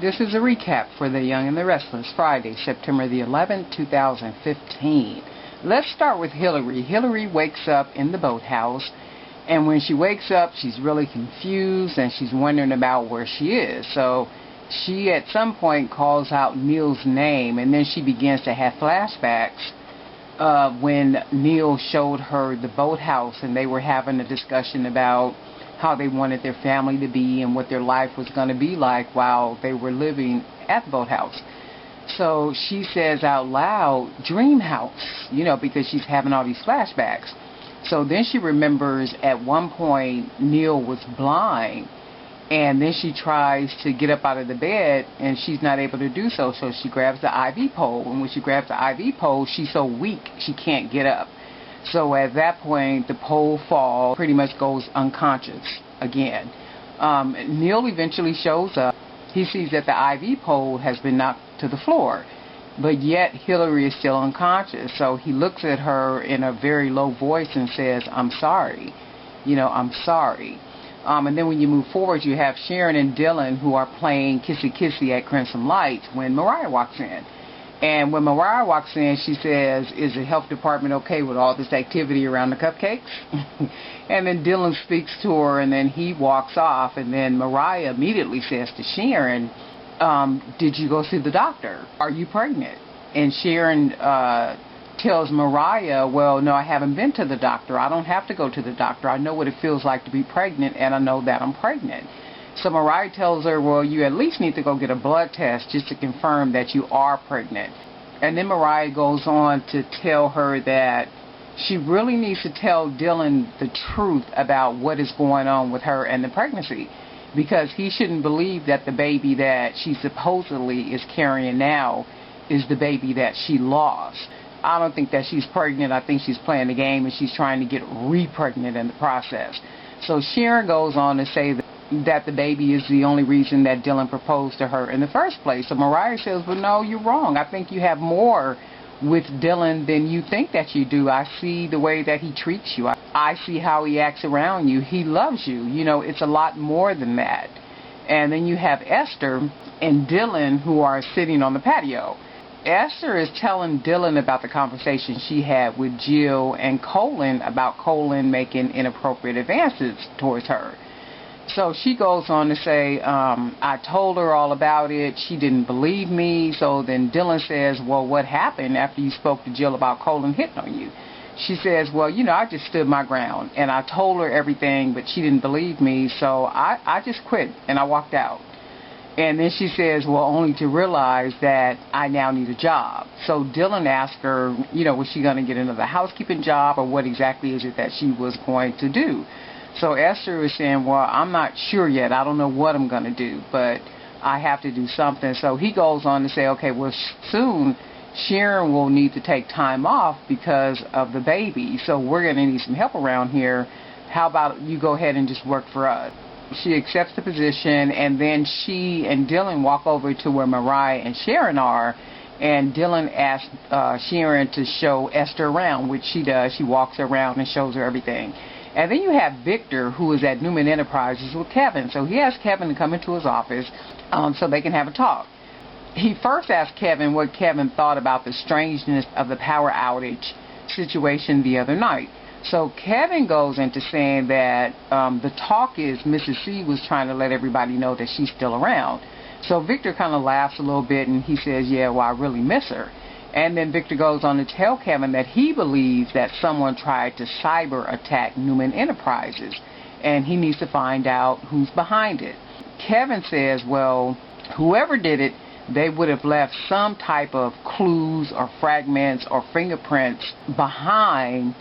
This is a recap for The Young and the Restless, Friday, September the 11th, 2015. Let's start with Hilary. Hilary wakes up in the boathouse, and when she wakes up, she's really confused, and she's wondering about where she is. So she, at some point, calls out Neil's name, and then she begins to have flashbacks when Neil showed her the boathouse, and they were having a discussion about how they wanted their family to be and what their life was going to be like while they were living at the boathouse. So she says out loud, dream house, because she's having all these flashbacks. So then she remembers at one point Neil was blind, and then she tries to get up out of the bed, and she's not able to do so. So she grabs the IV pole, and when she grabs the IV pole, she's so weak she can't get up. So at that point, the pole falls, pretty much goes unconscious again. Neil eventually shows up. He sees that the IV pole has been knocked to the floor, but yet Hilary is still unconscious. So he looks at her in a very low voice and says, I'm sorry. I'm sorry. And then when you move forward, you have Sharon and Dylan, who are playing kissy kissy at Crimson Lights when Mariah walks in. And when Mariah walks in, she says, is the health department okay with all this activity around the cupcakes? And then Dylan speaks to her, and then he walks off. And then Mariah immediately says to Sharon, did you go see the doctor? Are you pregnant? And Sharon tells Mariah, well, no, I haven't been to the doctor. I don't have to go to the doctor. I know what it feels like to be pregnant, and I know that I'm pregnant. So Mariah tells her, well, you at least need to go get a blood test just to confirm that you are pregnant. And then Mariah goes on to tell her that she really needs to tell Dylan the truth about what is going on with her and the pregnancy, because he shouldn't believe that the baby that she supposedly is carrying now is the baby that she lost. I don't think that she's pregnant. I think she's playing the game, and she's trying to get re-pregnant in the process. So Sharon goes on to say that the baby is the only reason that Dylan proposed to her in the first place. So Mariah says, well, no, you're wrong. I think you have more with Dylan than you think that you do. I see the way that he treats you. I see how he acts around you. He loves you. It's a lot more than that. And then you have Esther and Dylan, who are sitting on the patio. Esther is telling Dylan about the conversation she had with Jill and Colin about Colin making inappropriate advances towards her. So she goes on to say, I told her all about it. She didn't believe me. So then Dylan says, well, what happened after you spoke to Jill about Colin hitting on you? She says, well, I just stood my ground, and I told her everything, but she didn't believe me. So I just quit, and I walked out. And then she says, well, only to realize that I now need a job. So Dylan asked her, was she going to get another housekeeping job, or what exactly is it that she was going to do? So Esther was saying, well, I'm not sure yet. I don't know what I'm going to do, but I have to do something. So he goes on to say, okay, well, soon Sharon will need to take time off because of the baby. So we're going to need some help around here. How about you go ahead and just work for us? She accepts the position, and then she and Dylan walk over to where Mariah and Sharon are, and Dylan asks Sharon to show Esther around, which she does. She walks her around and shows her everything. And then you have Victor, who is at Newman Enterprises with Kevin. So he asks Kevin to come into his office so they can have a talk. He first asked Kevin what Kevin thought about the strangeness of the power outage situation the other night. So Kevin goes into saying that the talk is Mrs. C was trying to let everybody know that she's still around. So Victor kind of laughs a little bit, and he says, yeah, well, I really miss her. And then Victor goes on to tell Kevin that he believes that someone tried to cyber attack Newman Enterprises, and he needs to find out who's behind it. Kevin says, well, whoever did it, they would have left some type of clues or fragments or fingerprints behind,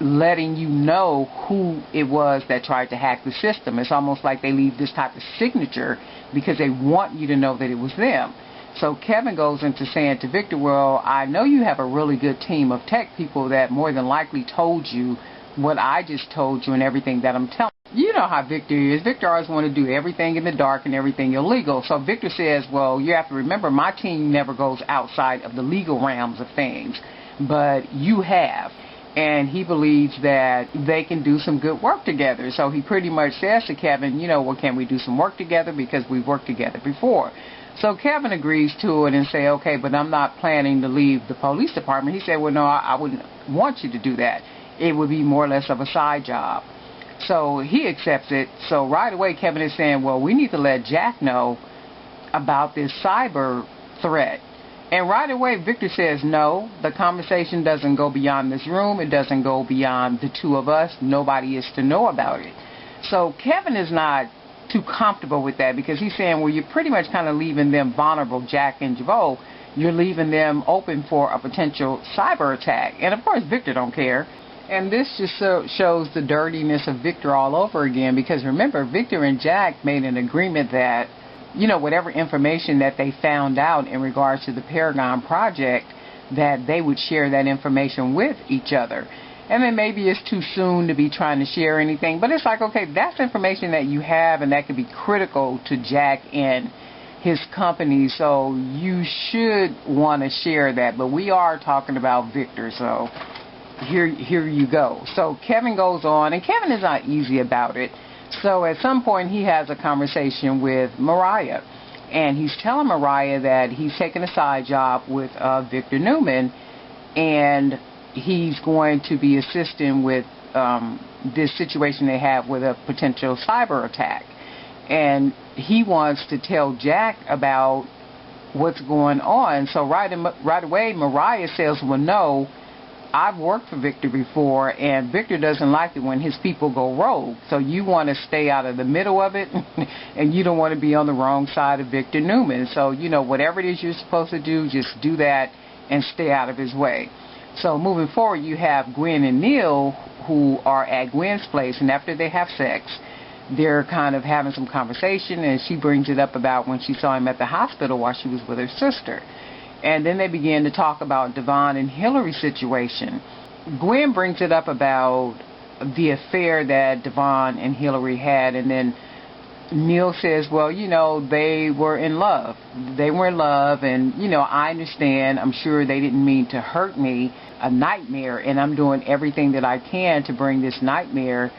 letting you know who it was that tried to hack the system. It's almost like they leave this type of signature because they want you to know that it was them. So Kevin goes into saying to Victor, well, I know you have a really good team of tech people that more than likely told you what I just told you and everything that I'm telling you. You know how Victor is. Victor always wants to do everything in the dark and everything illegal. So Victor says, well, you have to remember, my team never goes outside of the legal realms of things, but you have. And he believes that they can do some good work together. So he pretty much says to Kevin, well, can we do some work together, because we've worked together before. So Kevin agrees to it and say, okay, but I'm not planning to leave the police department. He said, well, no, I wouldn't want you to do that. It would be more or less of a side job. So he accepts it. So right away, Kevin is saying, well, we need to let Jack know about this cyber threat. And right away, Victor says, no, the conversation doesn't go beyond this room. It doesn't go beyond the two of us. Nobody is to know about it. So Kevin is not too comfortable with that, because he's saying, well, you're pretty much kind of leaving them vulnerable, Jack and Javo. You're leaving them open for a potential cyber attack. And of course, Victor don't care. And this just shows the dirtiness of Victor all over again, because remember, Victor and Jack made an agreement that, you know, whatever information that they found out in regards to the Paragon Project, that they would share that information with each other. And then maybe it's too soon to be trying to share anything, but it's like, okay, that's information that you have, and that could be critical to Jack and his company, so you should want to share that. But we are talking about Victor, so here you go. So Kevin goes on, and Kevin is not easy about it. So at some point he has a conversation with Mariah, and he's telling Mariah that he's taking a side job with Victor Newman, and he's going to be assisting with this situation they have with a potential cyber attack. And he wants to tell Jack about what's going on. So right away, Mariah says, well, no, I've worked for Victor before, and Victor doesn't like it when his people go rogue. So you want to stay out of the middle of it, and you don't want to be on the wrong side of Victor Newman. So, you know, whatever it is you're supposed to do, just do that and stay out of his way. So moving forward, you have Gwen and Neil, who are at Gwen's place, and after they have sex, they're kind of having some conversation, and she brings it up about when she saw him at the hospital while she was with her sister. And then they begin to talk about Devon and Hilary's situation. Gwen brings it up about the affair that Devon and Hilary had, and then Neil says, well, you know, they were in love. They were in love, and, you know, I understand. I'm sure they didn't mean to hurt me, a nightmare, and I'm doing everything that I can to bring this nightmare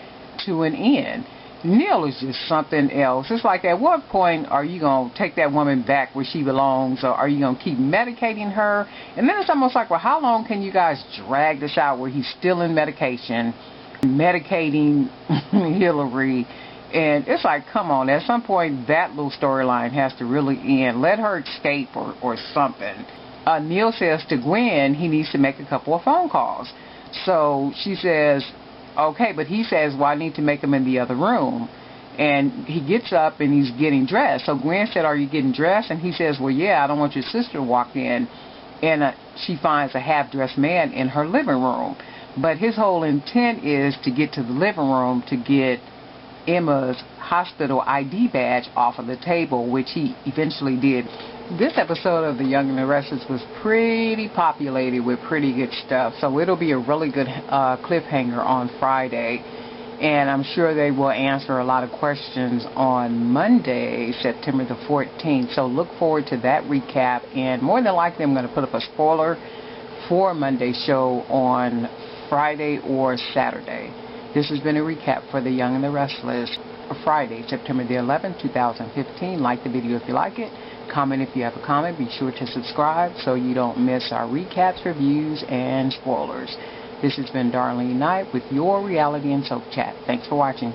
to an end. Neil is just something else. It's like, at what point are you going to take that woman back where she belongs, or are you going to keep medicating her? And then it's almost like, well, how long can you guys drag this out where he's still in medication, medicating Hilary? And it's like, come on, at some point that little storyline has to really end. Let her escape or something. Neil says to Gwen he needs to make a couple of phone calls. So she says, okay, but he says, well, I need to make them in the other room. And he gets up and he's getting dressed. So Gwen said, are you getting dressed? And he says, well, yeah, I don't want your sister to walk in. And she finds a half-dressed man in her living room. But his whole intent is to get to the living room to get Emma's hospital ID badge off of the table, which he eventually did. This episode of The Young and the Restless was pretty populated with pretty good stuff, so it'll be a really good cliffhanger on Friday, and I'm sure they will answer a lot of questions on Monday, September the 14th, so look forward to that recap, and more than likely I'm going to put up a spoiler for Monday's show on Friday or Saturday. This has been a recap for The Young and the Restless for Friday, September the 11th, 2015. Like the video if you like it. Comment if you have a comment. Be sure to subscribe so you don't miss our recaps, reviews, and spoilers. This has been Darlene Knight with your Reality and Soap Chat. Thanks for watching.